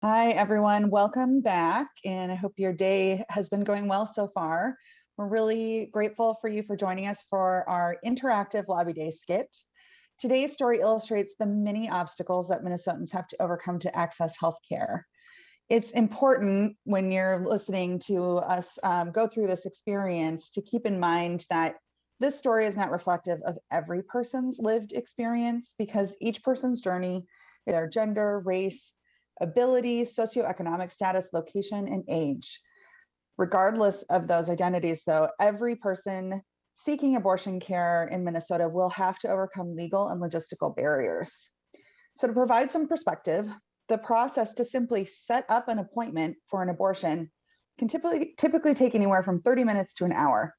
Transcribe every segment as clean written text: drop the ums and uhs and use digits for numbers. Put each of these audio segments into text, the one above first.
Hi, everyone. Welcome back. And I hope your day has been going well so far. We're really grateful for you for joining us for our interactive Lobby Day skit. Today's story illustrates the many obstacles that Minnesotans have to overcome to access healthcare. It's important when you're listening to us go through this experience to keep in mind that this story is not reflective of every person's lived experience because each person's journey, their gender, race, abilities, socioeconomic status, location, and age. Regardless of those identities, though, every person seeking abortion care in Minnesota will have to overcome legal and logistical barriers. So, to provide some perspective, the process to simply set up an appointment for an abortion can typically take anywhere from 30 minutes to an hour.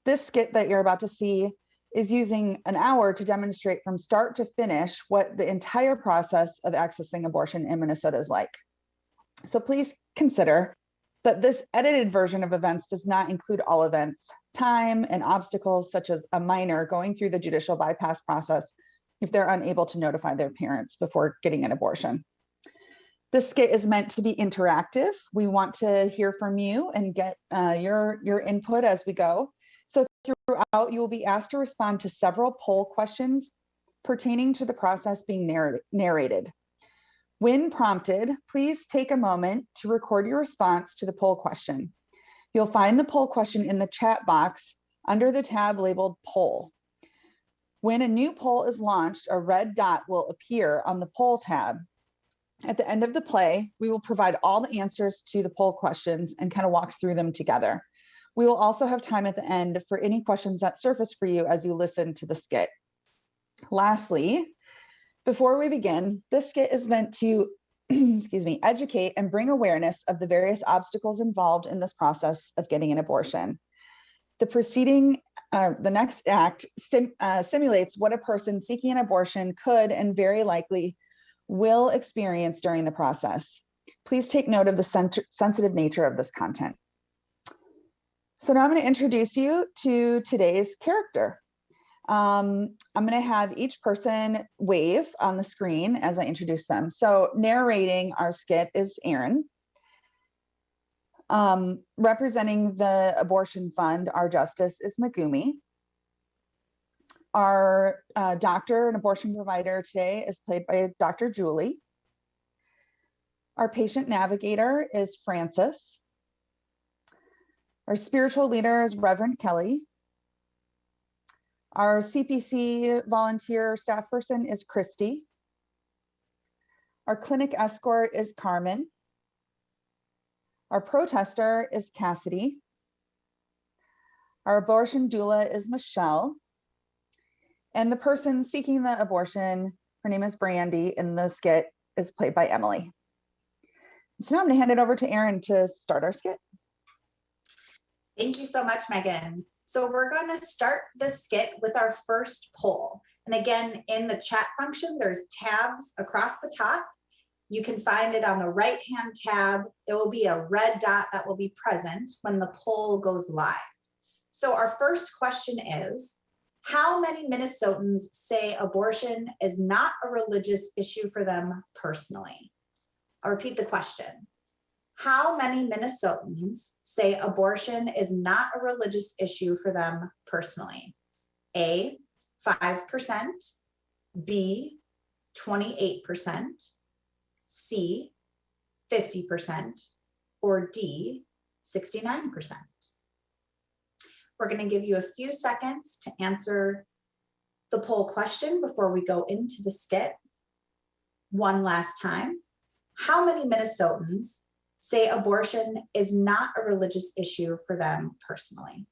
This skit that you're about to see is using an hour to demonstrate from start to finish what the entire process of accessing abortion in Minnesota is like. So please consider that this edited version of events does not include all events, time, and obstacles such as a minor going through the judicial bypass process if they're unable to notify their parents before getting an abortion. This skit is meant to be interactive. We want to hear from you and get your input as we go. So throughout, you will be asked to respond to several poll questions pertaining to the process being narrated. When prompted, please take a moment to record your response to the poll question. You'll find the poll question in the chat box under the tab labeled poll. When a new poll is launched, a red dot will appear on the poll tab. At the end of the play, we will provide all the answers to the poll questions and kind of walk through them together. We will also have time at the end for any questions that surface for you as you listen to the skit. Lastly, before we begin, this skit is meant to educate and bring awareness of the various obstacles involved in this process of getting an abortion. The next act simulates what a person seeking an abortion could and very likely will experience during the process. Please take note of the sensitive nature of this content. So now I'm going to introduce you to today's character. I'm going to have each person wave on the screen as I introduce them. So narrating our skit is Aaron. Representing the abortion fund, our justice is Megumi. Our doctor and abortion provider today is played by Dr. Julie. Our patient navigator is Francis. Our spiritual leader is Reverend Kelly. Our CPC volunteer staff person is Christy. Our clinic escort is Carmen. Our protester is Cassidy. Our abortion doula is Michelle. And the person seeking the abortion, her name is Brandy, and the skit is played by Emily. So now I'm going to hand it over to Erin to start our skit. Thank you so much, Megan. So we're going to start the skit with our first poll. And again, in the chat function, there's tabs across the top. You can find it on the right-hand tab. There will be a red dot that will be present when the poll goes live. So our first question is, how many Minnesotans say abortion is not a religious issue for them personally? I'll repeat the question. How many Minnesotans say abortion is not a religious issue for them personally? A, 5%, B, 28%, C, 50%, or D, 69%. We're going to give you a few seconds to answer the poll question before we go into the skit. One last time. How many Minnesotans say abortion is not a religious issue for them personally?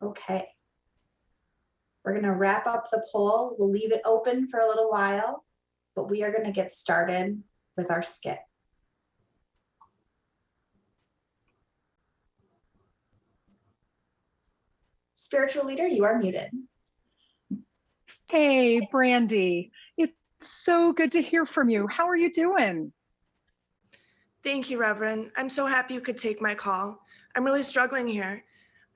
Okay. We're going to wrap up the poll. We'll leave it open for a little while, but we are going to get started with our skit. Spiritual leader, you are muted. Hey, Brandy. It's so good to hear from you. How are you doing? Thank you, Reverend. I'm so happy you could take my call. I'm really struggling here.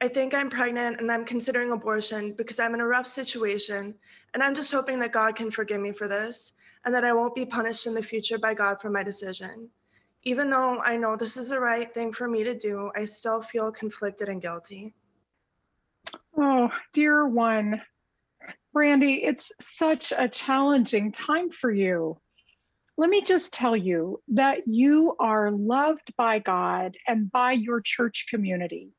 I think I'm pregnant and I'm considering abortion because I'm in a rough situation, and I'm just hoping that God can forgive me for this and that I won't be punished in the future by God for my decision. Even though I know this is the right thing for me to do, I still feel conflicted and guilty. Oh, dear one. Brandy, it's such a challenging time for you. Let me just tell you that you are loved by God and by your church community.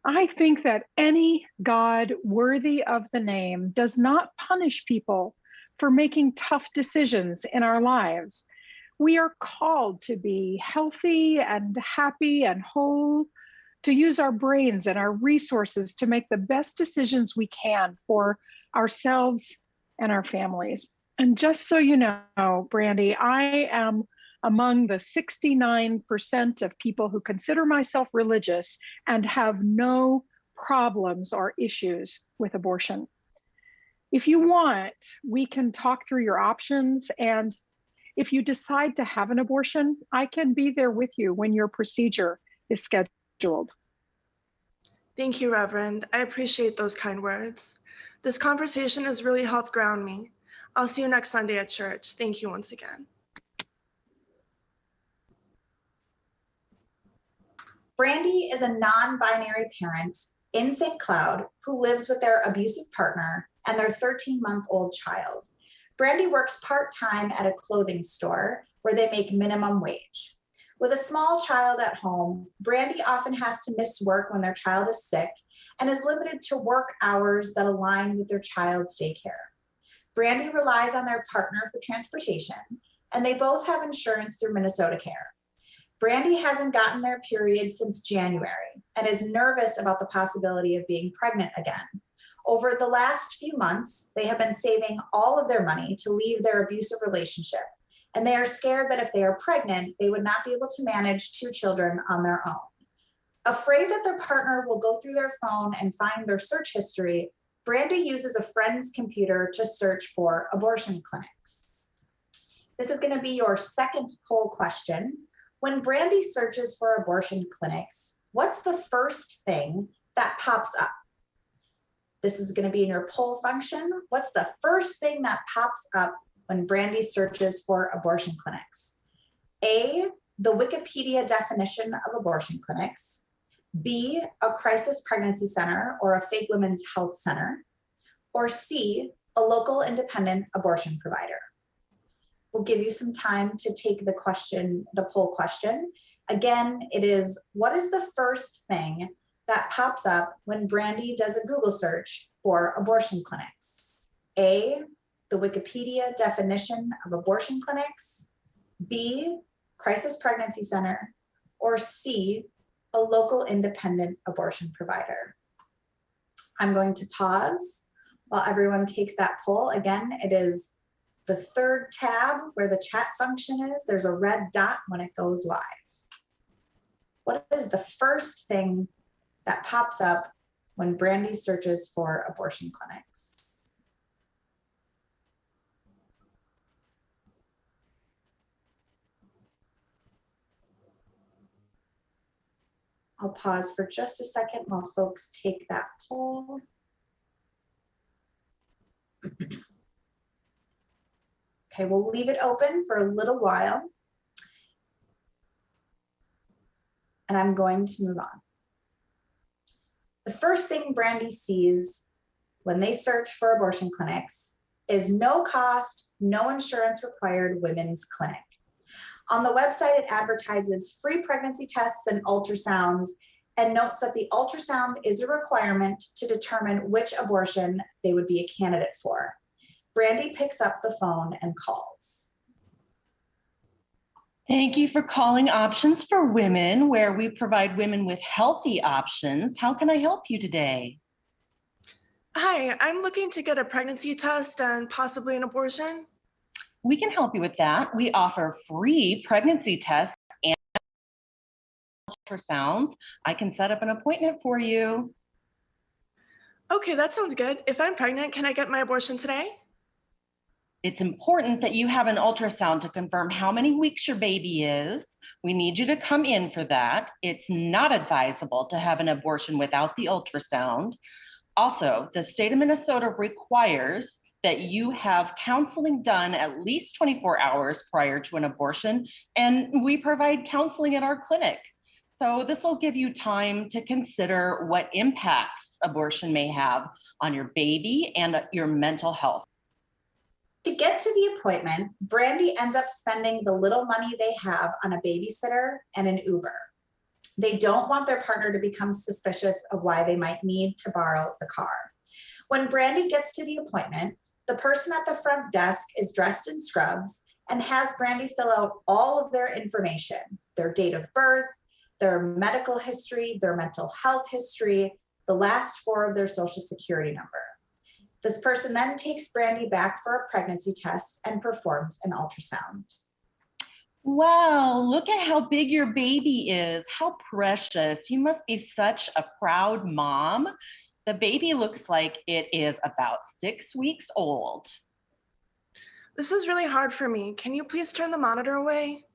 I think that any God worthy of the name does not punish people for making tough decisions in our lives. We are called to be healthy and happy and whole, to use our brains and our resources to make the best decisions we can for ourselves and our families. And just so you know, Brandy, I am among the 69% of people who consider myself religious and have no problems or issues with abortion. If you want, we can talk through your options. And if you decide to have an abortion, I can be there with you when your procedure is scheduled. Thank you, Reverend. I appreciate those kind words. This conversation has really helped ground me. I'll see you next Sunday at church. Thank you once again. Brandy is a non-binary parent in St. Cloud who lives with their abusive partner and their 13-month-old child. Brandy works part-time at a clothing store where they make minimum wage. With a small child at home, Brandy often has to miss work when their child is sick and is limited to work hours that align with their child's daycare. Brandy relies on their partner for transportation, and they both have insurance through Minnesota Care. Brandy hasn't gotten their period since January and is nervous about the possibility of being pregnant again. Over the last few months, they have been saving all of their money to leave their abusive relationship, and they are scared that if they are pregnant, they would not be able to manage 2 children on their own. Afraid that their partner will go through their phone and find their search history, Brandy uses a friend's computer to search for abortion clinics. This is going to be your second poll question. When Brandy searches for abortion clinics, what's the first thing that pops up? This is going to be in your poll function. What's the first thing that pops up when Brandy searches for abortion clinics? A, the Wikipedia definition of abortion clinics. B, a crisis pregnancy center or a fake women's health center. Or C, a local independent abortion provider. We'll give you some time to take the poll question. Again, it is, what is the first thing that pops up when Brandy does a Google search for abortion clinics? A, the Wikipedia definition of abortion clinics. B, crisis pregnancy center. Or C, a local independent abortion provider. I'm going to pause while everyone takes that poll. Again, it is the third tab where the chat function is. There's a red dot when it goes live. What is the first thing that pops up when Brandy searches for abortion clinics? I'll pause for just a second while folks take that poll. Okay, we'll leave it open for a little while. And I'm going to move on. The first thing Brandy sees when they search for abortion clinics is no cost, no insurance required women's clinic. On the website, it advertises free pregnancy tests and ultrasounds and notes that the ultrasound is a requirement to determine which abortion they would be a candidate for. Brandy picks up the phone and calls. Thank you for calling Options for Women, where we provide women with healthy options. How can I help you today? Hi, I'm looking to get a pregnancy test and possibly an abortion. We can help you with that. We offer free pregnancy tests and ultrasounds. I can set up an appointment for you. Okay, that sounds good. If I'm pregnant, can I get my abortion today? It's important that you have an ultrasound to confirm how many weeks your baby is. We need you to come in for that. It's not advisable to have an abortion without the ultrasound. Also, the state of Minnesota requires that you have counseling done at least 24 hours prior to an abortion, and we provide counseling at our clinic. So this will give you time to consider what impacts abortion may have on your baby and your mental health. To get to the appointment, Brandy ends up spending the little money they have on a babysitter and an Uber. They don't want their partner to become suspicious of why they might need to borrow the car. When Brandy gets to the appointment, the person at the front desk is dressed in scrubs and has Brandy fill out all of their information, their date of birth, their medical history, their mental health history, the last four of their social security number. This person then takes Brandy back for a pregnancy test and performs an ultrasound. Wow, look at how big your baby is. How precious. You must be such a proud mom. The baby looks like it is about 6 weeks old. This is really hard for me. Can you please turn the monitor away?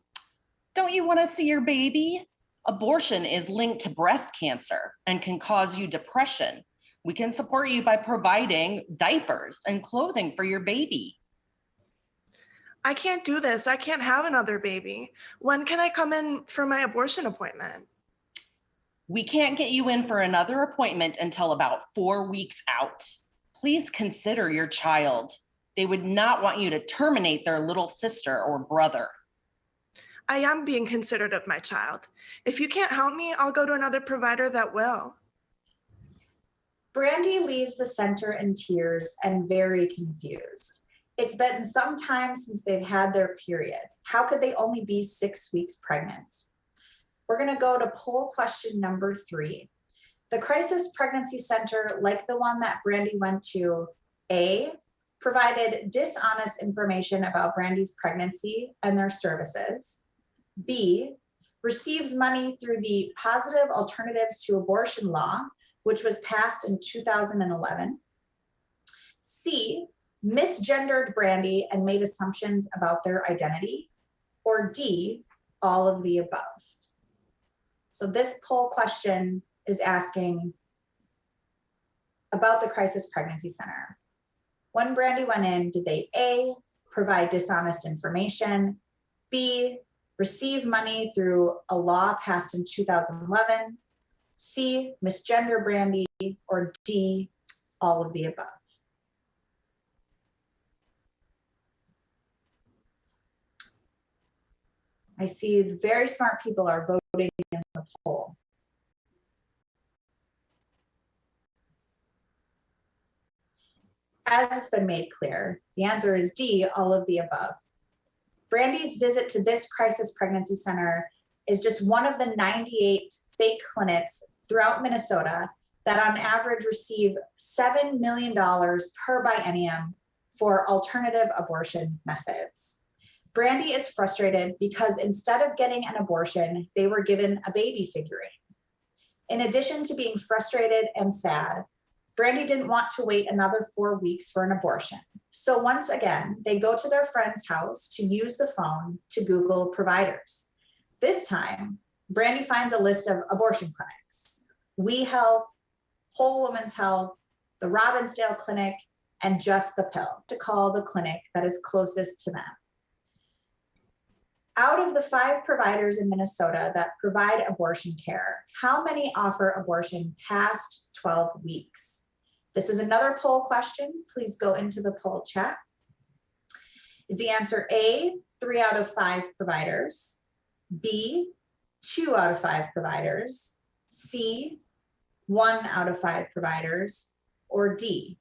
Don't you want to see your baby? Abortion is linked to breast cancer and can cause you depression. We can support you by providing diapers and clothing for your baby. I can't do this. I can't have another baby. When can I come in for my abortion appointment? We can't get you in for another appointment until about 4 weeks out. Please consider your child. They would not want you to terminate their little sister or brother. I am being considerate of my child. If you can't help me, I'll go to another provider that will. Brandy leaves the center in tears and very confused. It's been some time since they've had their period. How could they only be 6 weeks pregnant? We're going to go to poll question number 3. The Crisis Pregnancy Center, like the one that Brandy went to, A, provided dishonest information about Brandy's pregnancy and their services. B, receives money through the Positive Alternatives to Abortion law, which was passed in 2011. C, misgendered Brandy and made assumptions about their identity. Or D, all of the above. So this poll question is asking about the Crisis Pregnancy Center. When Brandy went in, did they A, provide dishonest information, B, receive money through a law passed in 2011, C, misgender Brandy, or D, all of the above? I see very smart people are voting in the poll. As it's been made clear, the answer is D, all of the above. Brandy's visit to this Crisis Pregnancy Center is just one of the 98 fake clinics throughout Minnesota that on average receive $7 million per biennium for alternative abortion methods. Brandy is frustrated because instead of getting an abortion, they were given a baby figurine. In addition to being frustrated and sad, Brandy didn't want to wait another 4 weeks for an abortion. So once again, they go to their friend's house to use the phone to Google providers. This time, Brandy finds a list of abortion clinics: We Health, Whole Woman's Health, the Robbinsdale Clinic, and Just the Pill, to call the clinic that is closest to them. Out of the 5 providers in Minnesota that provide abortion care, how many offer abortion past 12 weeks? This is another poll question. Please go into the poll chat. Is the answer A, 3 out of 5 providers, B, 2 out of 5 providers, C, 1 out of 5 providers, or D,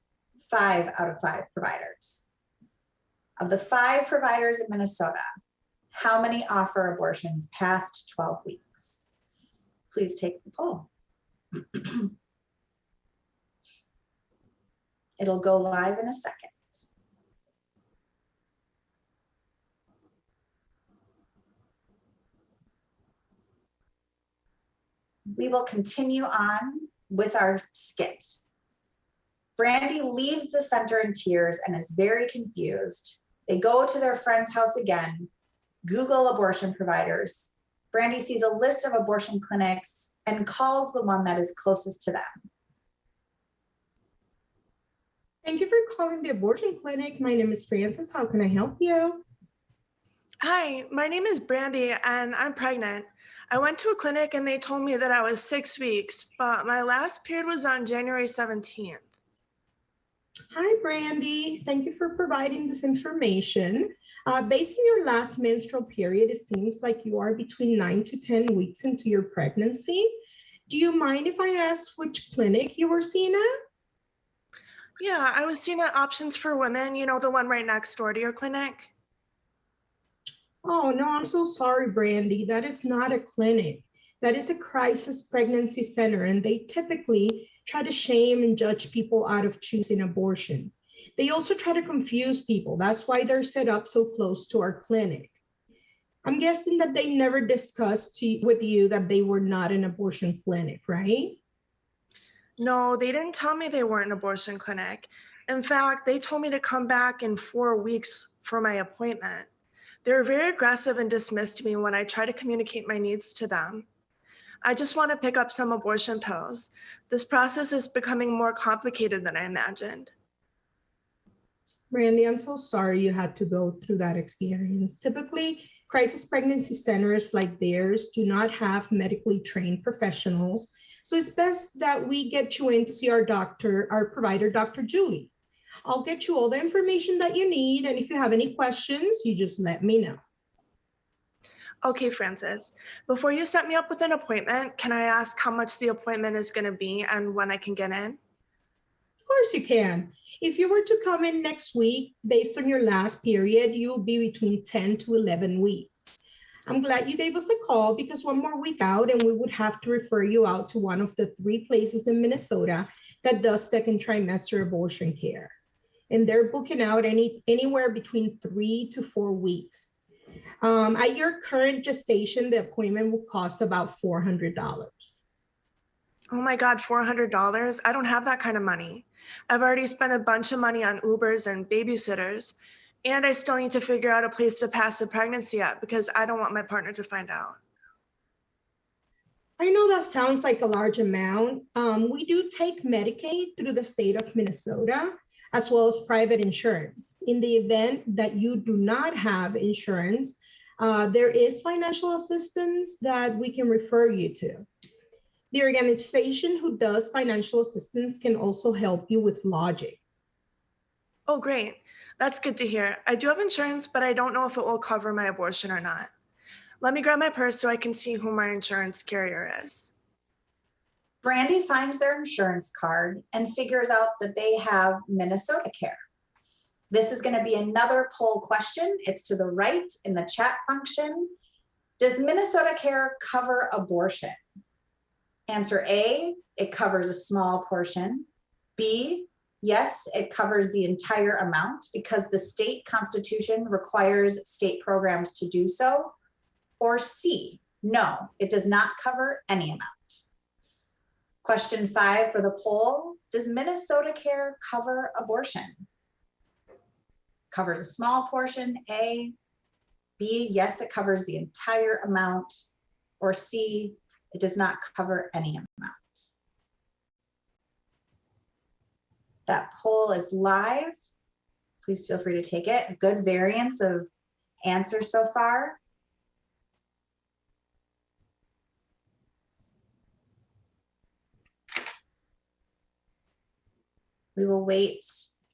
5 out of 5 providers? Of the 5 providers in Minnesota, how many offer abortions past 12 weeks? Please take the poll. It'll go live in a second. We will continue on with our skit. Brandy leaves the center in tears and is very confused. They go to their friend's house again, Google abortion providers. Brandy sees a list of abortion clinics and calls the one that is closest to them. Thank you for calling the abortion clinic. My name is Frances. How can I help you? Hi, my name is Brandy and I'm pregnant. I went to a clinic and they told me that I was 6 weeks, but my last period was on January 17th. Hi, Brandy. Thank you for providing this information. Based on your last menstrual period, it seems like you are between 9 to 10 weeks into your pregnancy. Do you mind if I ask which clinic you were seen at? Yeah, I was seen at Options for Women, you know, the one right next door to your clinic. Oh, no, I'm so sorry, Brandy. That is not a clinic. That is a crisis pregnancy center, and they typically try to shame and judge people out of choosing abortion. They also try to confuse people. That's why they're set up so close to our clinic. I'm guessing that they never discussed with you that they were not an abortion clinic, right? No, they didn't tell me they weren't an abortion clinic. In fact, they told me to come back in 4 weeks for my appointment. They were very aggressive and dismissed me when I tried to communicate my needs to them. I just want to pick up some abortion pills. This process is becoming more complicated than I imagined. Randy, I'm so sorry you had to go through that experience. Typically, crisis pregnancy centers like theirs do not have medically trained professionals. So it's best that we get you in to see our doctor, our provider, Dr. Julie. I'll get you all the information that you need. And if you have any questions, you just let me know. Okay, Frances, before you set me up with an appointment, can I ask how much the appointment is going to be and when I can get in? Of course you can. If you were to come in next week, based on your last period, you will be between 10 to 11 weeks. I'm glad you gave us a call because one more week out and we would have to refer you out to one of the 3 places in Minnesota that does second trimester abortion care. And they're booking out anywhere between 3 to 4 weeks. At your current gestation, the appointment will cost about $400. Oh my God, $400? I don't have that kind of money. I've already spent a bunch of money on Ubers and babysitters, and I still need to figure out a place to pass the pregnancy at because I don't want my partner to find out. I know that sounds like a large amount. We do take Medicaid through the state of Minnesota, as well as private insurance. In the event that you do not have insurance, there is financial assistance that we can refer you to. The organization who does financial assistance can also help you with lodging. Oh, great. That's good to hear. I do have insurance, but I don't know if it will cover my abortion or not. Let me grab my purse so I can see who my insurance carrier is. Brandy finds their insurance card and figures out that they have Minnesota Care. This is going to be another poll question. It's to the right in the chat function. Does Minnesota Care cover abortion? Answer A, it covers a small portion. B, yes, it covers the entire amount because the state constitution requires state programs to do so. Or C, no, it does not cover any amount. Question 5 for the poll, does Minnesota Care cover abortion? Covers a small portion, A. B, yes, it covers the entire amount. Or C, it does not cover any amount. That poll is live. Please feel free to take it. A good variance of answers so far. We will wait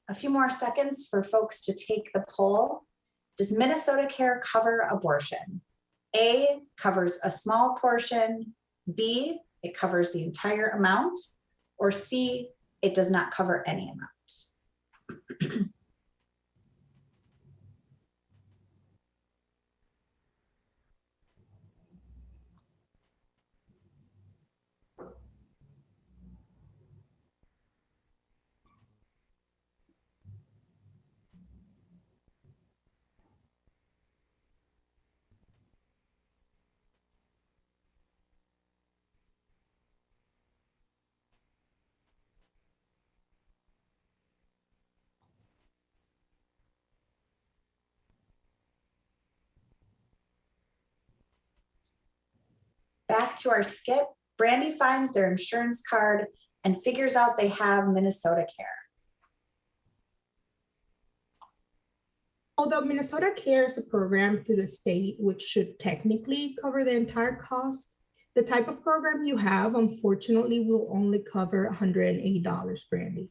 a few more seconds for folks to take the poll. Does Minnesota Care cover abortion? A, covers a small portion. B, it covers the entire amount. Or C, it does not cover any amount. back to our skit, Brandy finds their insurance card and figures out they have Minnesota Care. Although Minnesota Care is a program through the state, which should technically cover the entire cost, the type of program you have, unfortunately, will only cover $108, Brandy.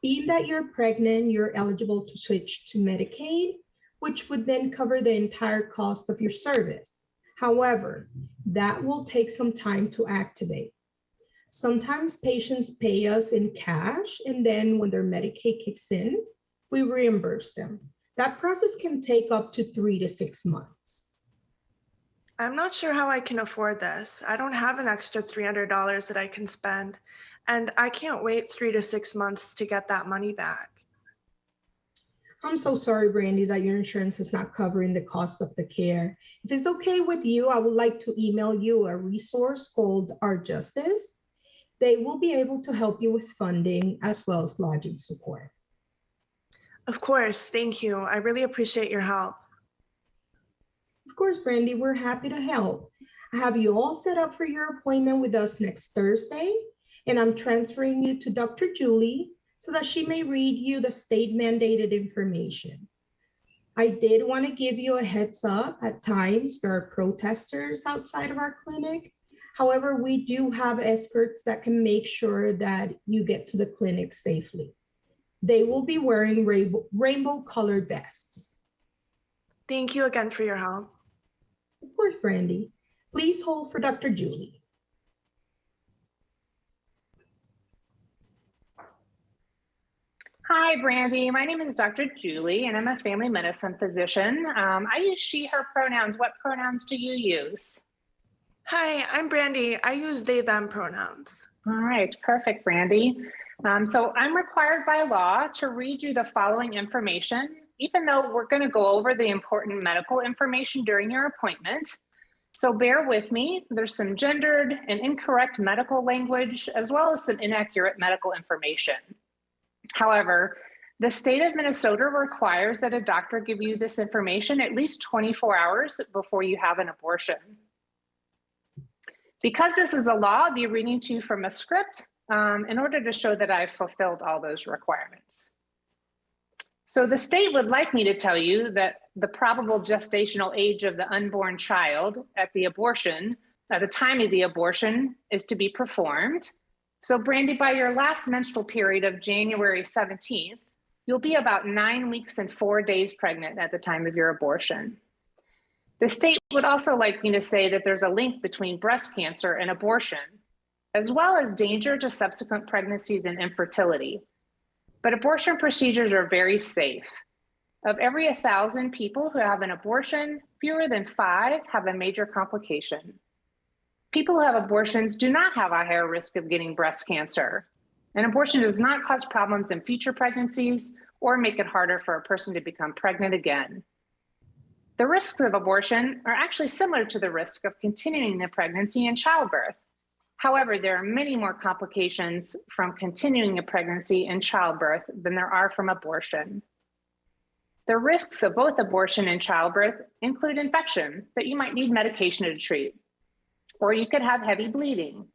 Being that you're pregnant, you're eligible to switch to Medicaid, which would then cover the entire cost of your service. However, that will take some time to activate. Sometimes patients pay us in cash, and then when their Medicaid kicks in, we reimburse them. That process can take up to 3 to 6 months. I'm not sure how I can afford this. I don't have an extra $300 that I can spend, and I can't wait 3 to 6 months to get that money back. I'm so sorry, Brandy, that your insurance is not covering the cost of the care. If it's okay with you, I would like to email you a resource called Our Justice. They will be able to help you with funding as well as lodging support. Of course, thank you. I really appreciate your help. Of course, Brandy, we're happy to help. I have you all set up for your appointment with us next Thursday, and I'm transferring you to Dr. Julie so that she may read you the state mandated information. I did want to give you a heads up. At times, there are protesters outside of our clinic. However, we do have escorts that can make sure that you get to the clinic safely. They will be wearing rainbow colored vests. Thank you again for your help. Of course, Brandy. Please hold for Dr. Julie. Hi, Brandy. My name is Dr. Julie, and I'm a family medicine physician. I use she, her pronouns. What pronouns do you use? Hi, I'm Brandy. I use they, them pronouns. All right, perfect, Brandy. So I'm required by law to read you the following information, even though we're going to go over the important medical information during your appointment. So bear with me. There's some gendered and incorrect medical language, as well as some inaccurate medical information. However, the state of Minnesota requires that a doctor give you this information at least 24 hours before you have an abortion. Because this is a law, I'll be reading to you from a script in order to show that I've fulfilled all those requirements. So the state would like me to tell you that the probable gestational age of the unborn child at the time of the abortion is to be performed. So Brandy, by your last menstrual period of January 17th, you'll be about 9 weeks and 4 days pregnant at the time of your abortion. The state would also like me to say that there's a link between breast cancer and abortion, as well as danger to subsequent pregnancies and infertility. But abortion procedures are very safe. Of every 1,000 people who have an abortion, fewer than 5 have a major complication. People who have abortions do not have a higher risk of getting breast cancer. An abortion does not cause problems in future pregnancies or make it harder for a person to become pregnant again. The risks of abortion are actually similar to the risk of continuing the pregnancy and childbirth. However, there are many more complications from continuing a pregnancy and childbirth than there are from abortion. The risks of both abortion and childbirth include infection that you might need medication to treat, or you could have heavy bleeding.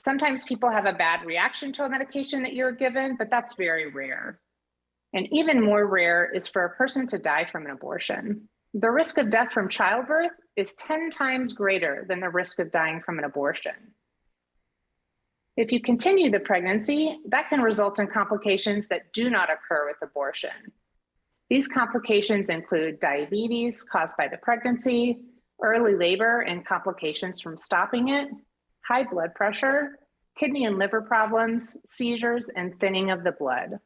Sometimes people have a bad reaction to a medication that you're given, but that's very rare. And even more rare is for a person to die from an abortion. The risk of death from childbirth is 10 times greater than the risk of dying from an abortion. If you continue the pregnancy, that can result in complications that do not occur with abortion. These complications include diabetes caused by the pregnancy, early labor and complications from stopping it, high blood pressure, kidney and liver problems, seizures, and thinning of the blood.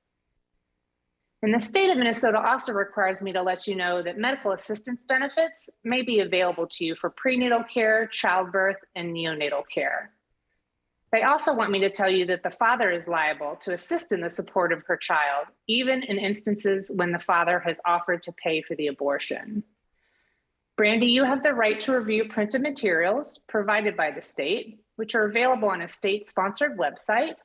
And the state of Minnesota also requires me to let you know that medical assistance benefits may be available to you for prenatal care, childbirth, and neonatal care. They also want me to tell you that the father is liable to assist in the support of her child, even in instances when the father has offered to pay for the abortion. Brandy, you have the right to review printed materials provided by the state, which are available on a state-sponsored website.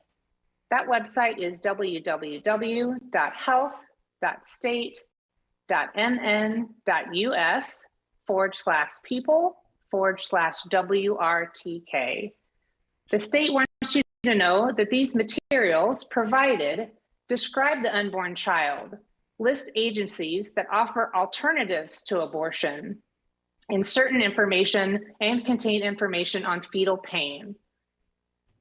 That website is www.health.state.mn.us/people/. /WRTK. The state wants you to know that these materials provided describe the unborn child, list agencies that offer alternatives to abortion, and certain information and contain information on fetal pain.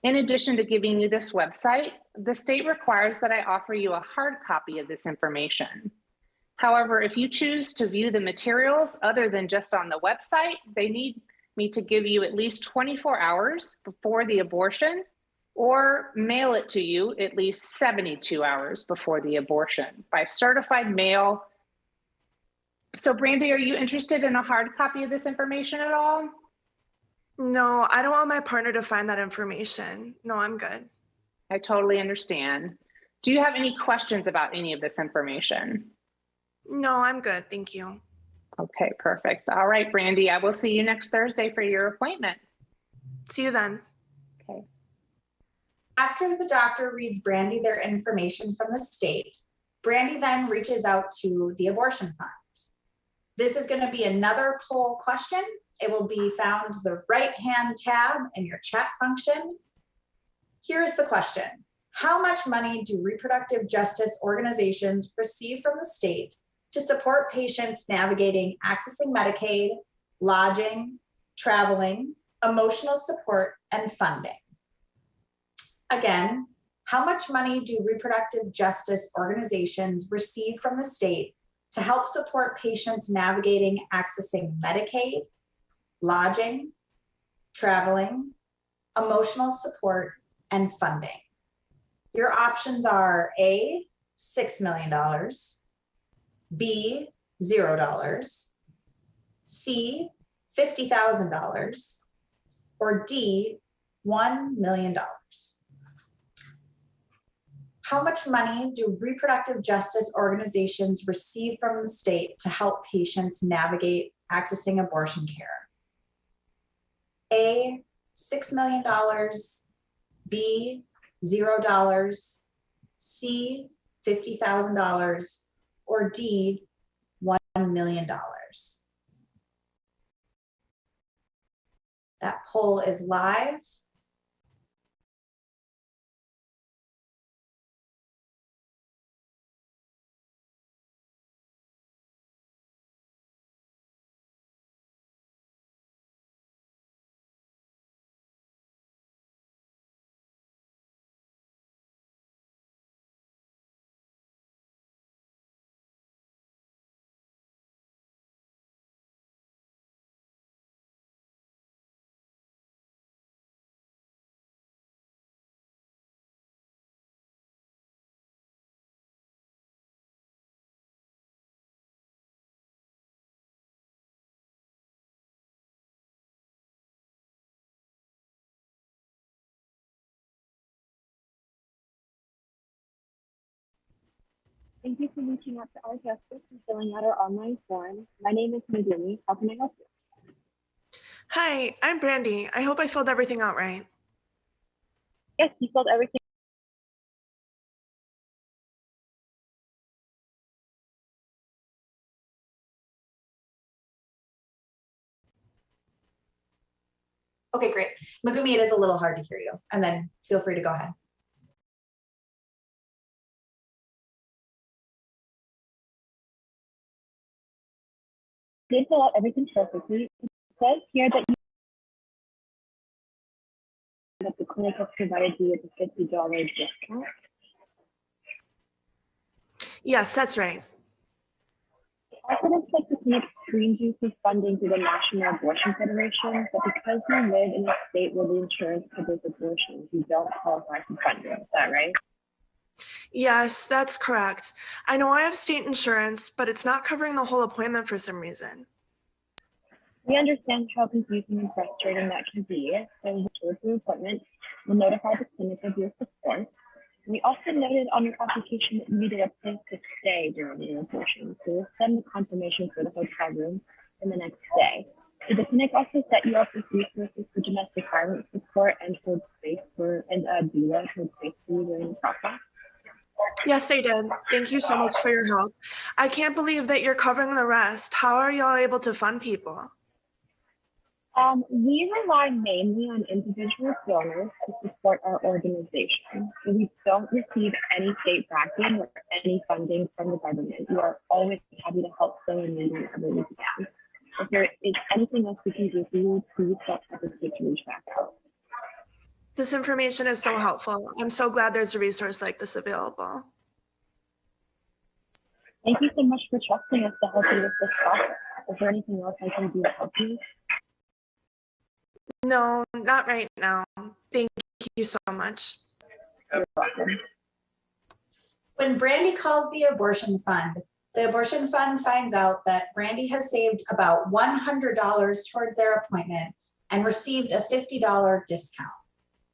In addition to giving you this website, the state requires that I offer you a hard copy of this information. However, if you choose to view the materials other than just on the website, they need me to give you at least 24 hours before the abortion or mail it to you at least 72 hours before the abortion by certified mail. So Brandy, are you interested in a hard copy of this information at all? No, I don't want my partner to find that information. No, I'm good. I totally understand. Do you have any questions about any of this information? No, I'm good. Thank you. Okay, perfect. All right, Brandy, I will see you next Thursday for your appointment. See you then. Okay. After the doctor reads Brandy their information from the state, Brandy then reaches out to the abortion fund. This is going to be another poll question. It will be found the right-hand tab in your chat function. Here's the question. How much money do reproductive justice organizations receive from the state to support patients navigating accessing Medicaid, lodging, traveling, emotional support, and funding? Again, how much money do reproductive justice organizations receive from the state to help support patients navigating accessing Medicaid, lodging, traveling, emotional support, and funding? Your options are A, $6 million, B, $0, C, $50,000, or D, $1 million. How much money do reproductive justice organizations receive from the state to help patients navigate accessing abortion care? A, $6 million, B, $0, C, $50,000, or D, $1 million. That poll is live. Thank you for reaching out to our justice and filling out our online form. My name is Megumi. How can I help you? Hi, I'm Brandy. I hope I filled everything out right. Yes, you filled everything. Okay, great. Megumi, it is a little hard to hear you. And then feel free to go ahead. Did fill out everything perfectly. It says here that the clinic has provided you with a $50 discount. Yes, that's right. It also looks like the clinic screened you for funding through the National Abortion Federation, but because you live in a state where the insurance covers abortions, you don't qualify for funding. Is that right? Yes, that's correct. I know I have state insurance, but it's not covering the whole appointment for some reason. We understand how confusing and frustrating that can be. So we told the appointment, we'll notify the clinic of your support. We also noted on your application that you needed a place to stay during the abortion. So we'll send the confirmation for the hotel room in the next day. Did the clinic also set you up with resources for domestic violence support and hold space for doula to hold space for you during the process? Yes, they did. Thank you so much for your help. I can't believe that you're covering the rest. How are y'all able to fund people? We rely mainly on individual donors to support our organization. So we don't receive any state backing or any funding from the government. We are always happy to help fill in need whenever we can. If there is anything else we can do for you, please don't hesitate to reach back out. This information is so helpful. I'm so glad there's a resource like this available. Thank you so much for trusting us to help you with this process. Is there anything else I can do to help you? No, not right now. Thank you so much. You're welcome. When Brandy calls the abortion fund finds out that Brandy has saved about $100 towards their appointment and received a $50 discount.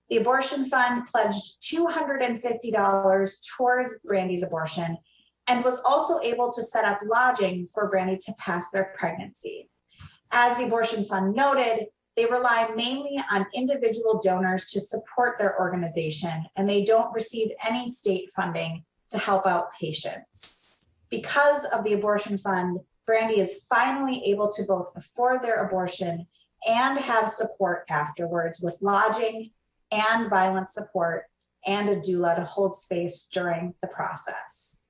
The abortion fund pledged $250 towards Brandy's abortion and was also able to set up lodging for Brandy to pass their pregnancy. As the abortion fund noted, they rely mainly on individual donors to support their organization, and they don't receive any state funding to help out patients. Because of the abortion fund, Brandy is finally able to both afford their abortion and have support afterwards with lodging and violence support and a doula to hold space during the process.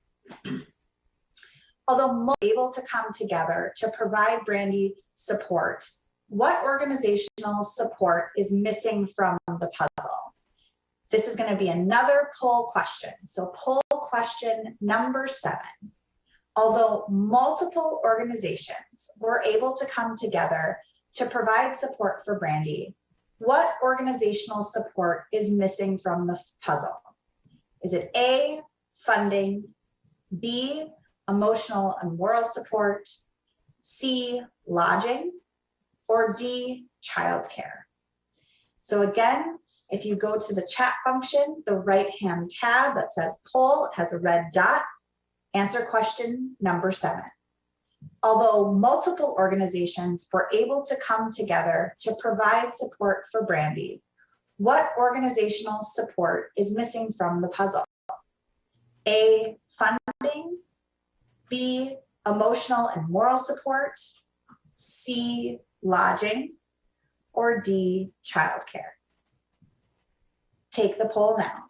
Although most are able to come together to provide Brandy support, what organizational support is missing from the puzzle? This is going to be another poll question. So poll question number 7. Although multiple organizations were able to come together to provide support for Brandy, what organizational support is missing from the puzzle? Is it A, funding, B, emotional and moral support, C, lodging, or D, childcare? So again, if you go to the chat function, the right-hand tab that says poll, it has a red dot, answer question number 7. Although multiple organizations were able to come together to provide support for Brandy, what organizational support is missing from the puzzle? A, funding, B, emotional and moral support, C, lodging, or D, childcare? Take the poll now.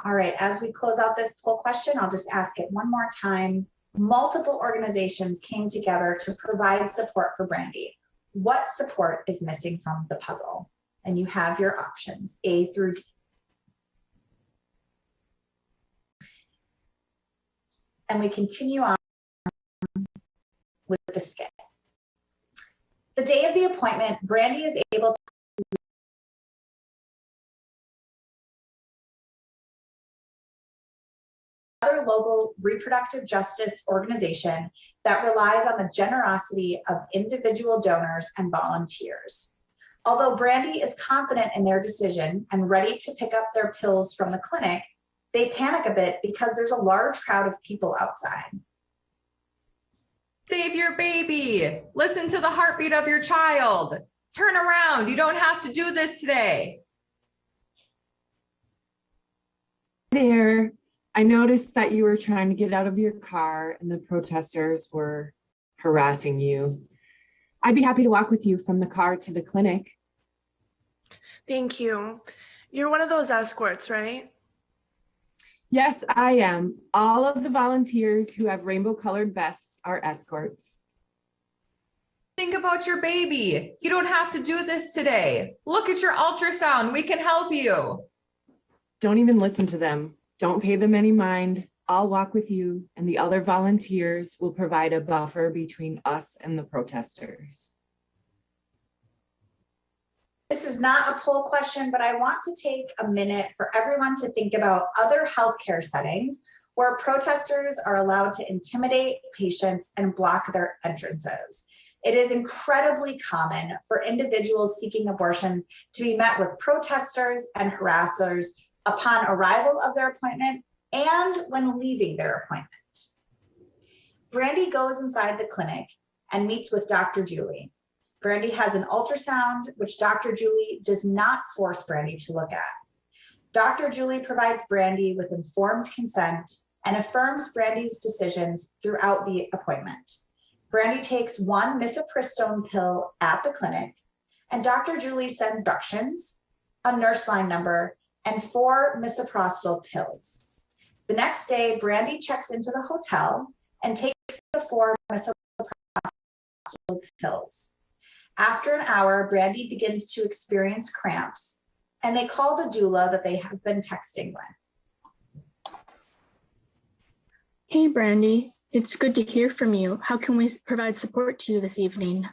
All right, as we close out this poll question, I'll just ask it one more time. Multiple organizations came together to provide support for Brandy. What support is missing from the puzzle? And you have your options, A through D. And we continue on with the skit. The day of the appointment, Brandy is able to another local reproductive justice organization that relies on the generosity of individual donors and volunteers. Although Brandy is confident in their decision and ready to pick up their pills from the clinic, they panic a bit because there's a large crowd of people outside. Save your baby. Listen to the heartbeat of your child. Turn around. You don't have to do this today. There, I noticed that you were trying to get out of your car and the protesters were harassing you. I'd be happy to walk with you from the car to the clinic. Thank you. You're one of those escorts, right? Yes, I am. All of the volunteers who have rainbow-colored vests are escorts. Think about your baby. You don't have to do this today. Look at your ultrasound. We can help you. Don't even listen to them. Don't pay them any mind. I'll walk with you, and the other volunteers will provide a buffer between us and the protesters. This is not a poll question, but I want to take a minute for everyone to think about other healthcare settings where protesters are allowed to intimidate patients and block their entrances. It is incredibly common for individuals seeking abortions to be met with protesters and harassers upon arrival of their appointment and when leaving their appointment. Brandy goes inside the clinic and meets with Dr. Julie. Brandy has an ultrasound, which Dr. Julie does not force Brandy to look at. Dr. Julie provides Brandy with informed consent and affirms Brandy's decisions throughout the appointment. Brandy takes one mifepristone pill at the clinic, and Dr. Julie sends instructions, a nurse line number, and 4 misoprostol pills. The next day, Brandy checks into the hotel and takes the 4 misoprostol pills. After an hour, Brandy begins to experience cramps, and they call the doula that they have been texting with. Hey, Brandy, it's good to hear from you. How can we provide support to you this evening?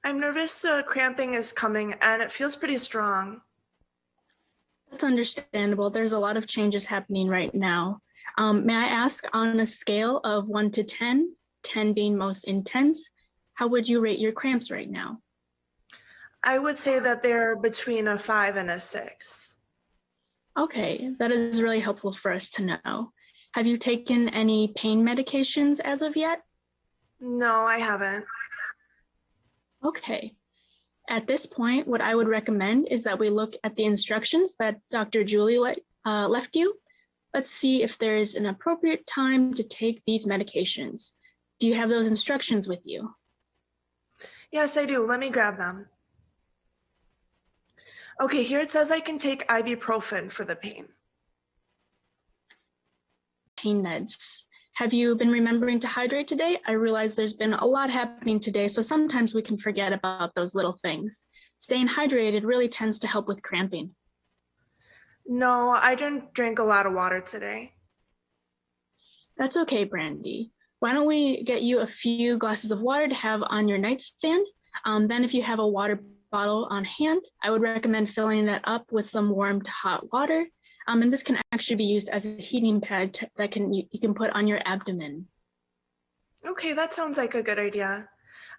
I'm nervous the cramping is coming and it feels pretty strong. That's understandable. There's a lot of changes happening right now. May I ask, on a scale of 1 to 10, 10 being most intense, how would you rate your cramps right now? I would say that they're between a 5 and a 6. Okay, that is really helpful for us to know. Have you taken any pain medications as of yet? No, I haven't. Okay. At this point, what I would recommend is that we look at the instructions that Dr. Julie left you. Let's see if there is an appropriate time to take these medications. Do you have those instructions with you? Yes, I do. Let me grab them. Okay, here it says I can take ibuprofen for the pain. Pain meds. Have you been remembering to hydrate today? I realize there's been a lot happening today, so sometimes we can forget about those little things. Staying hydrated really tends to help with cramping. No, I didn't drink a lot of water today. That's okay, Brandy. Why don't we get you a few glasses of water to have on your nightstand? Then if you have a water bottle on hand, I would recommend filling that up with some warm to hot water. And this can actually be used as a heating pad that you can put on your abdomen. Okay, that sounds like a good idea.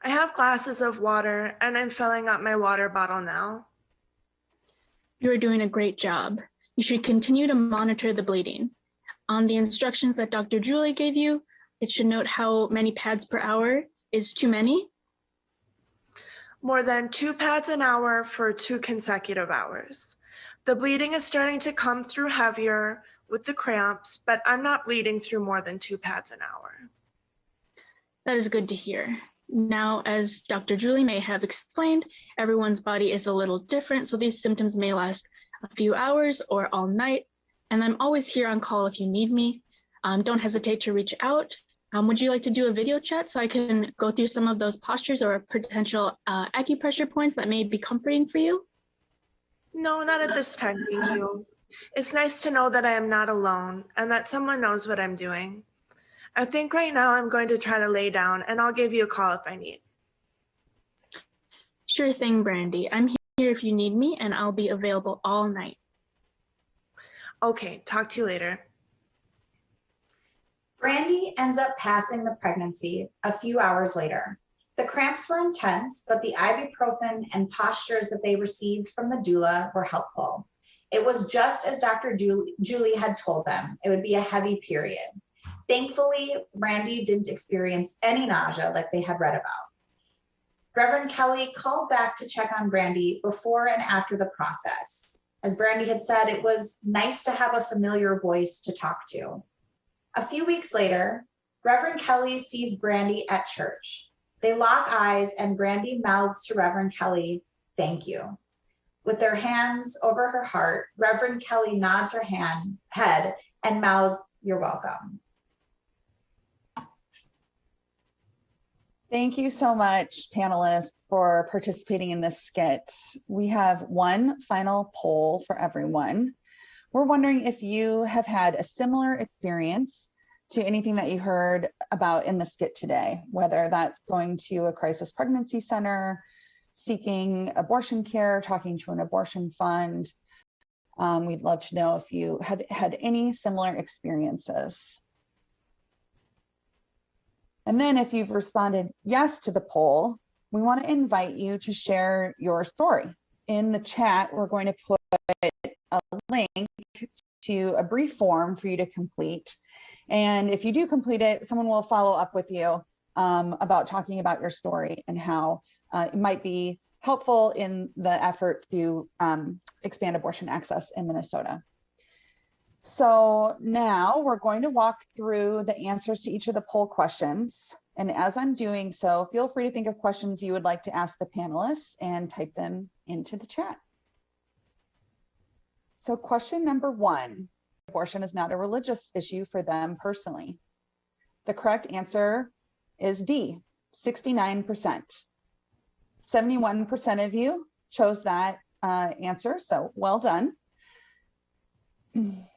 I have glasses of water and I'm filling up my water bottle now. You're doing a great job. You should continue to monitor the bleeding. On the instructions that Dr. Julie gave you, it should note how many pads per hour is too many. More than 2 pads an hour for 2 consecutive hours. The bleeding is starting to come through heavier with the cramps, but I'm not bleeding through more than 2 pads an hour. That is good to hear. Now, as Dr. Julie may have explained, everyone's body is a little different, so these symptoms may last a few hours or all night. And I'm always here on call if you need me. Don't hesitate to reach out. Would you like to do a video chat so I can go through some of those postures or potential acupressure points that may be comforting for you? No, not at this time, thank you. It's nice to know that I am not alone and that someone knows what I'm doing. I think right now I'm going to try to lay down and I'll give you a call if I need. Sure thing, Brandy. I'm here if you need me and I'll be available all night. Okay, talk to you later. Brandy ends up passing the pregnancy a few hours later. The cramps were intense, but the ibuprofen and postures that they received from the doula were helpful. It was just as Dr. Julie had told them. It would be a heavy period. Thankfully, Brandy didn't experience any nausea like they had read about. Reverend Kelly called back to check on Brandy before and after the process. As Brandy had said, it was nice to have a familiar voice to talk to. A few weeks later, Reverend Kelly sees Brandy at church. They lock eyes and Brandy mouths to Reverend Kelly, "Thank you." With their hands over her heart, Reverend Kelly nods her head and mouths, "You're welcome." Thank you so much, panelists, for participating in this skit. We have one final poll for everyone. We're wondering if you have had a similar experience to anything that you heard about in the skit today, whether that's going to a crisis pregnancy center, seeking abortion care, talking to an abortion fund. We'd love to know if you have had any similar experiences. And then if you've responded yes to the poll, we want to invite you to share your story. In the chat, we're going to put a link to a brief form for you to complete. And if you do complete it, someone will follow up with you about talking about your story and how it might be helpful in the effort to expand abortion access in Minnesota. So now we're going to walk through the answers to each of the poll questions. And as I'm doing so, feel free to think of questions you would like to ask the panelists and type them into the chat. So question number 1, abortion is not a religious issue for them personally. The correct answer is D, 69%. 71% of you chose that answer, so well done.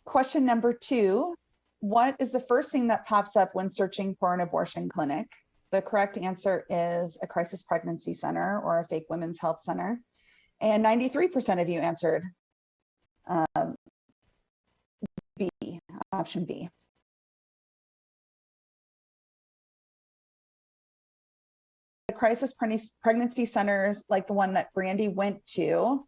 Question number 2, what is the first thing that pops up when searching for an abortion clinic? The correct answer is a crisis pregnancy center or a fake women's health center. And 93% of you answered B, option B. The crisis pregnancy centers, like the one that Brandy went to,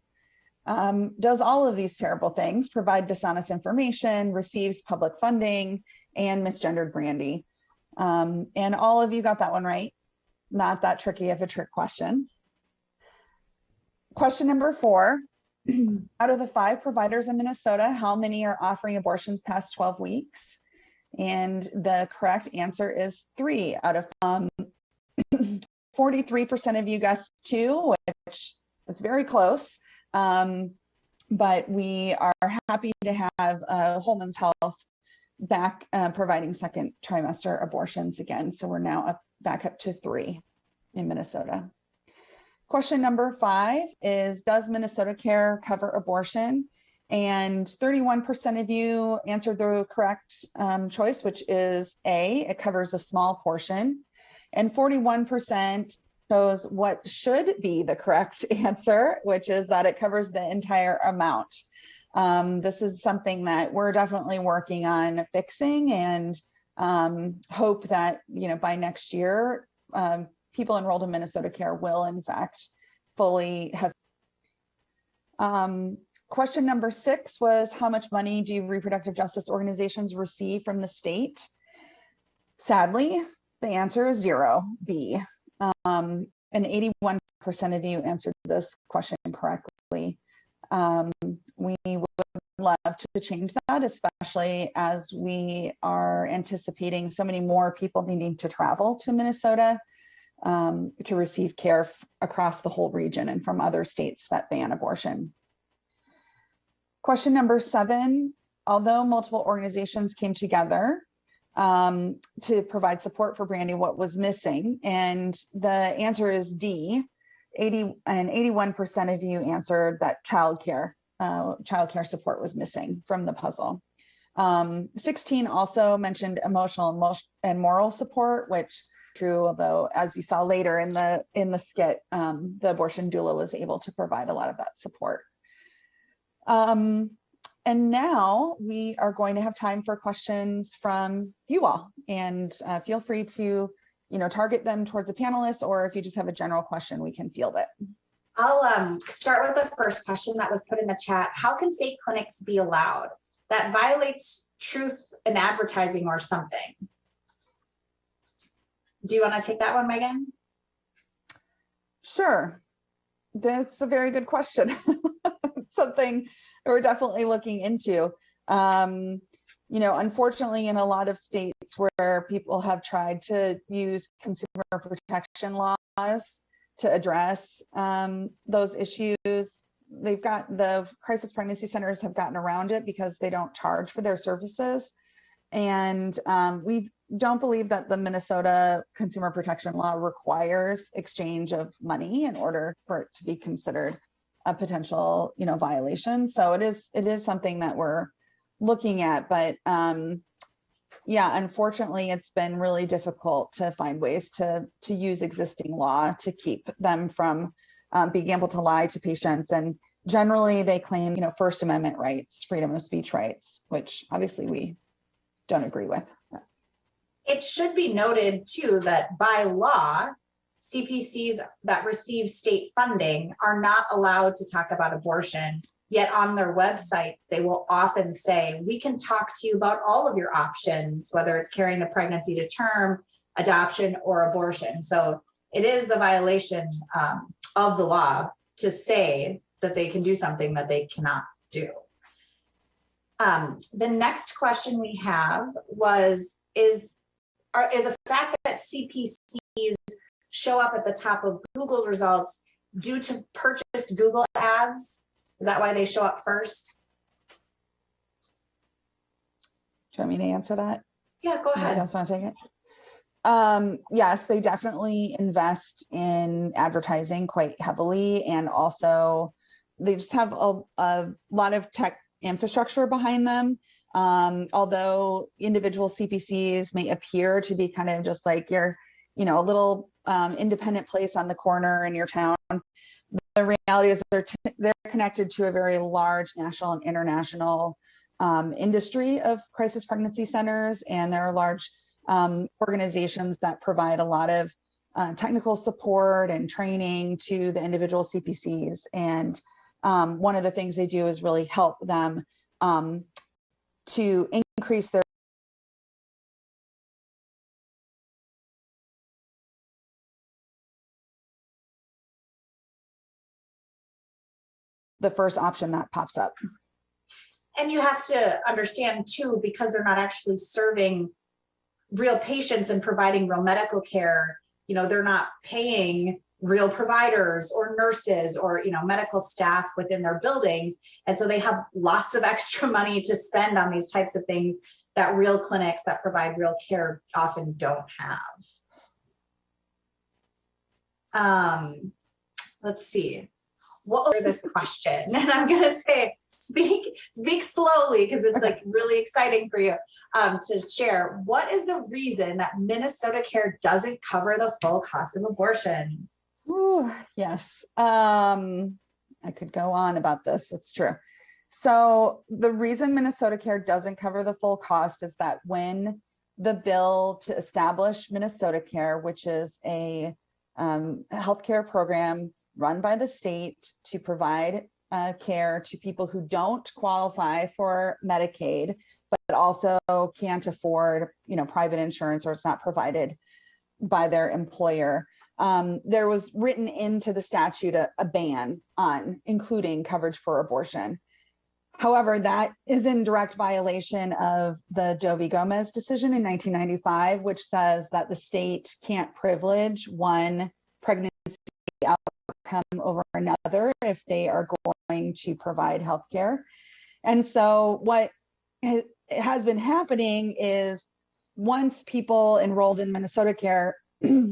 does all of these terrible things, provide dishonest information, receives public funding, and misgendered Brandy. And all of you got that one right. Not that tricky of a trick question. Question number 4, out of the 5 providers in Minnesota, how many are offering abortions past 12 weeks? And the correct answer is 3 out of 43% of you guessed 2, which is very close. But we are happy to have Holman's Health back providing second trimester abortions again. So we're now back up to 3 in Minnesota. Question number 5 is, does Minnesota Care cover abortion? And 31% of you answered the correct choice, which is A, it covers a small portion. And 41% chose what should be the correct answer, which is that it covers the entire amount. This is something that we're definitely working on fixing, and hope that, you know, by next year, people enrolled in Minnesota Care will in fact fully have. Question number 6 was, how much money do reproductive justice organizations receive from the state? Sadly, the answer is 0, B. And 81% of you answered this question correctly. We would love to change that, especially as we are anticipating so many more people needing to travel to Minnesota to receive care across the whole region and from other states that ban abortion. Question number 7, although multiple organizations came together to provide support for Brandy, what was missing? And the answer is D. 81% of you answered that childcare support was missing from the puzzle. 16 also mentioned emotional and moral support, which true, although as you saw later in the skit, the abortion doula was able to provide a lot of that support. And now we are going to have time for questions from you all, and feel free to, you know, target them towards a panelist, or if you just have a general question, we can field it. I'll start with the first question that was put in the chat. How can fake clinics be allowed? That violates truth in advertising or something. Do you want to take that one, Megan? Sure. That's a very good question. It's something we're definitely looking into. You know, unfortunately, in a lot of states where people have tried to use consumer protection laws to address those issues, they've got, the crisis pregnancy centers have gotten around it because they don't charge for their services. And we don't believe that the Minnesota consumer protection law requires exchange of money in order for it to be considered a potential, you know, violation. So it is something that we're looking at, but yeah, unfortunately, it's been really difficult to find ways to use existing law to keep them from being able to lie to patients. And generally, they claim, you know, First Amendment rights, freedom of speech rights, which obviously we don't agree with. It should be noted too that by law, CPCs that receive state funding are not allowed to talk about abortion, yet on their websites, they will often say, we can talk to you about all of your options, whether it's carrying the pregnancy to term, adoption, or abortion. So it is a violation of the law to say that they can do something that they cannot do. The next question we have was, is the fact that CPCs show up at the top of Google results due to purchased Google ads? Is that why they show up first? Do you want me to answer that? Yeah, go ahead. That's not take it. Yes, they definitely invest in advertising quite heavily, and also they just have a lot of tech infrastructure behind them. Although individual CPCs may appear to be kind of just like your, a little independent place on the corner in your town, the reality is they're connected to a very large national and international industry of crisis pregnancy centers, and there are large organizations that provide a lot of technical support and training to the individual CPCs. And one of the things they do is really help them to increase their the first option that pops up. And you have to understand too, because they're not actually serving real patients and providing real medical care, they're not paying real providers or nurses or medical staff within their buildings, and so they have lots of extra money to spend on these types of things that real clinics that provide real care often don't have. Let's see, what was this question? And I'm gonna say speak slowly, because it's like really exciting for you to share. What is the reason that Minnesota Care doesn't cover the full cost of abortions? Ooh, yes. I could go on about this. It's true. So the reason Minnesota Care doesn't cover the full cost is that when the bill to establish Minnesota Care, which is a healthcare program run by the state to provide care to people who don't qualify for Medicaid, but also can't afford, private insurance, or it's not provided by their employer. There was written into the statute a ban on including coverage for abortion. However, that is in direct violation of the Doe v. Gomez decision in 1995, which says that the state can't privilege one pregnancy outcome over another if they are going to provide health care. And so what has been happening is, once people enrolled in Minnesota Care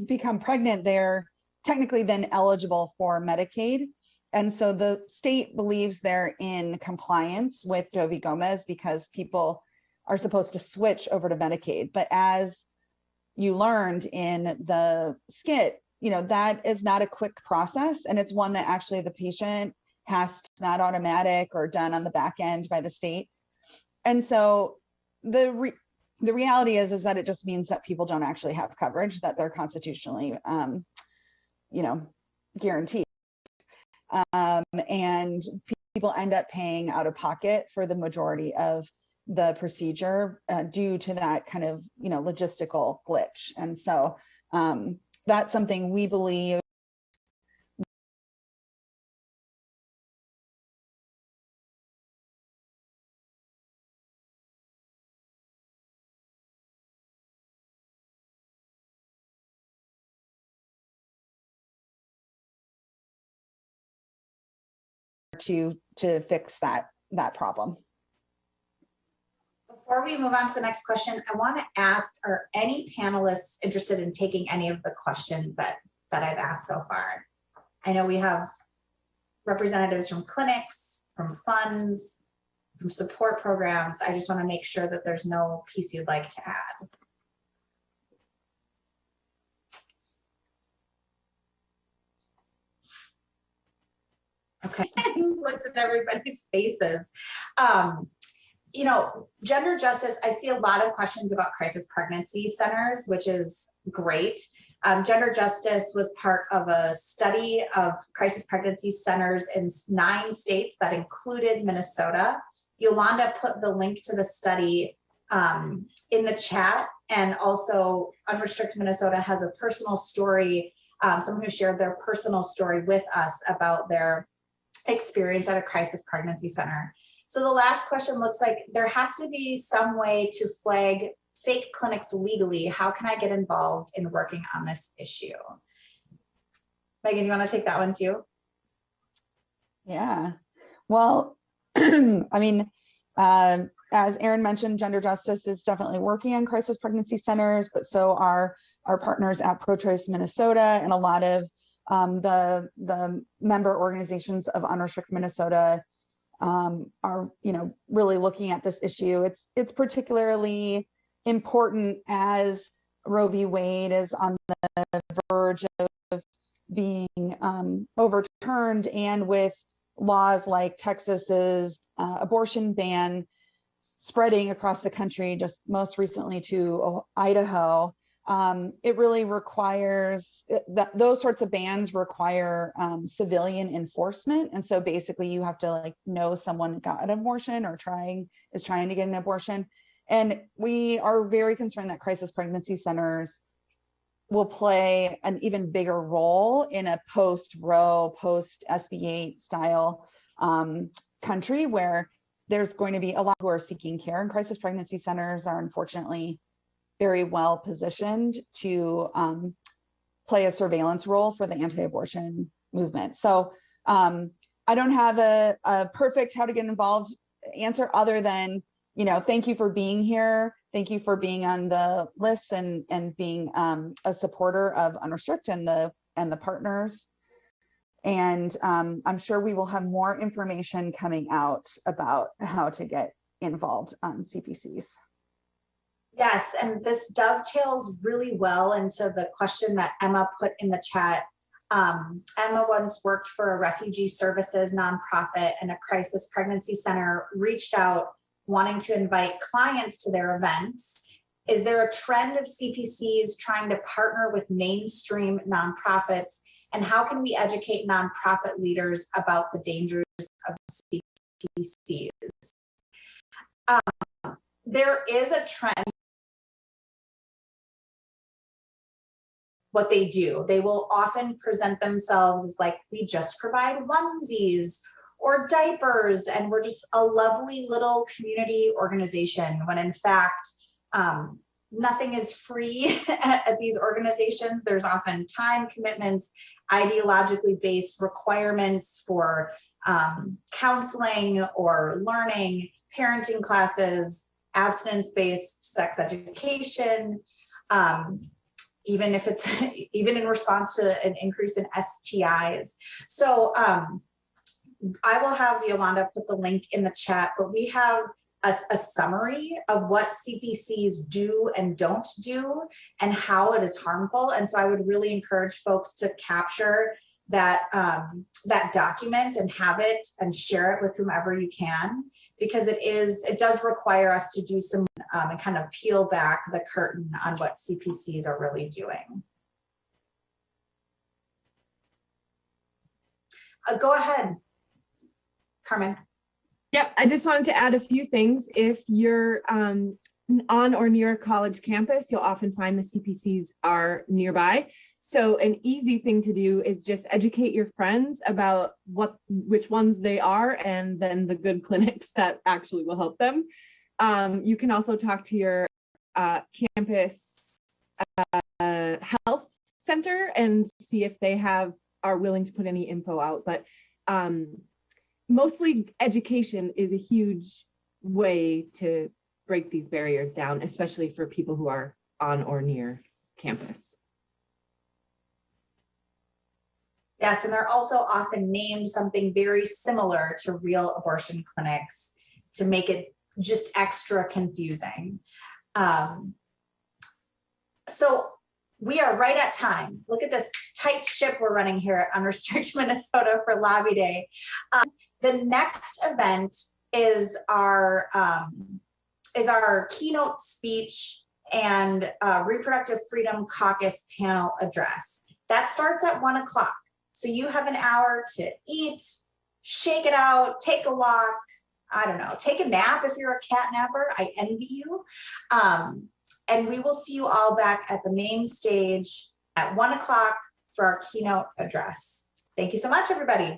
become pregnant, they're technically then eligible for Medicaid. And so the state believes they're in compliance with Doe v. Gomez because people are supposed to switch over to Medicaid. But as you learned in the skit, that is not a quick process. And it's one that actually the patient has to, not automatic or done on the back end by the state. And so the reality is that it just means that people don't actually have coverage that they're constitutionally, guaranteed. And people end up paying out of pocket for the majority of the procedure due to that kind of, logistical glitch. And so that's something we believe to fix that problem. Before we move on to the next question, I want to ask, are any panelists interested in taking any of the questions that I've asked so far? I know we have representatives from clinics, from funds, from support programs. I just want to make sure that there's no piece you'd like to add. Okay, looked at everybody's faces. You know, gender justice, I see a lot of questions about crisis pregnancy centers, which is great. Gender justice was part of a study of crisis pregnancy centers in 9 states that included Minnesota. Yolanda put the link to the study in the chat, and also Unrestricted Minnesota has a personal story, someone who shared their personal story with us about their experience at a crisis pregnancy center. So the last question looks like there has to be some way to flag fake clinics legally. How can I get involved in working on this issue? Megan, you want to take that one too? Yeah, well, I mean, as Erin mentioned, Gender Justice is definitely working on crisis pregnancy centers, but so are our partners at Pro-Choice Minnesota, and a lot of the member organizations of Unrestricted Minnesota are, you know, really looking at this issue. It's particularly important as Roe v. Wade is on the verge of being overturned, and with laws like Texas's abortion ban spreading across the country, just most recently to Idaho. It really requires that those sorts of bans require civilian enforcement. And so basically you have to like know someone got an abortion or is trying to get an abortion. And we are very concerned that crisis pregnancy centers will play an even bigger role in a post-Roe, post-SB 8 style country, where there's going to be a lot who are seeking care, and crisis pregnancy centers are unfortunately very well positioned to play a surveillance role for the anti-abortion movement. So I don't have a perfect how to get involved answer other than, you know, thank you for being here. Thank you for being on the list and being a supporter of Unrestricted and the partners. And I'm sure we will have more information coming out about how to get involved on CPCs. Yes, and this dovetails really well into the question that Emma put in the chat. Emma once worked for a refugee services nonprofit, and a crisis pregnancy center reached out wanting to invite clients to their events. Is there a trend of CPCs trying to partner with mainstream nonprofits? And how can we educate nonprofit leaders about the dangers of CPCs? There is a trend. What they do, they will often present themselves as like, we just provide onesies or diapers, and we're just a lovely little community organization, when in fact, nothing is free at these organizations. There's often time commitments, ideologically based requirements for counseling or learning, parenting classes, abstinence-based sex education, even if it's even in response to an increase in STIs. So I will have Yolanda put the link in the chat, but we have a summary of what CPCs do and don't do and how it is harmful. And so I would really encourage folks to capture that, that document and have it and share it with whomever you can, because it does require us to do some and kind of peel back the curtain on what CPCs are really doing. Go ahead, Carmen. Yep, I just wanted to add a few things. If you're on or near a college campus, you'll often find the CPCs are nearby. So an easy thing to do is just educate your friends about which ones they are, and then the good clinics that actually will help them. You can also talk to your campus health center and see if they are willing to put any info out. But mostly education is a huge way to break these barriers down, especially for people who are on or near campus. Yes, and they're also often named something very similar to real abortion clinics to make it just extra confusing. So we are right at time. Look at this tight ship we're running here at Unrestricted Minnesota for Lobby Day. The next event is our keynote speech and Reproductive Freedom Caucus panel address. That starts at 1 o'clock. So you have an hour to eat, shake it out, take a walk, I don't know, take a nap if you're a cat napper. I envy you. And we will see you all back at the main stage at 1 o'clock for our keynote address. Thank you so much, everybody.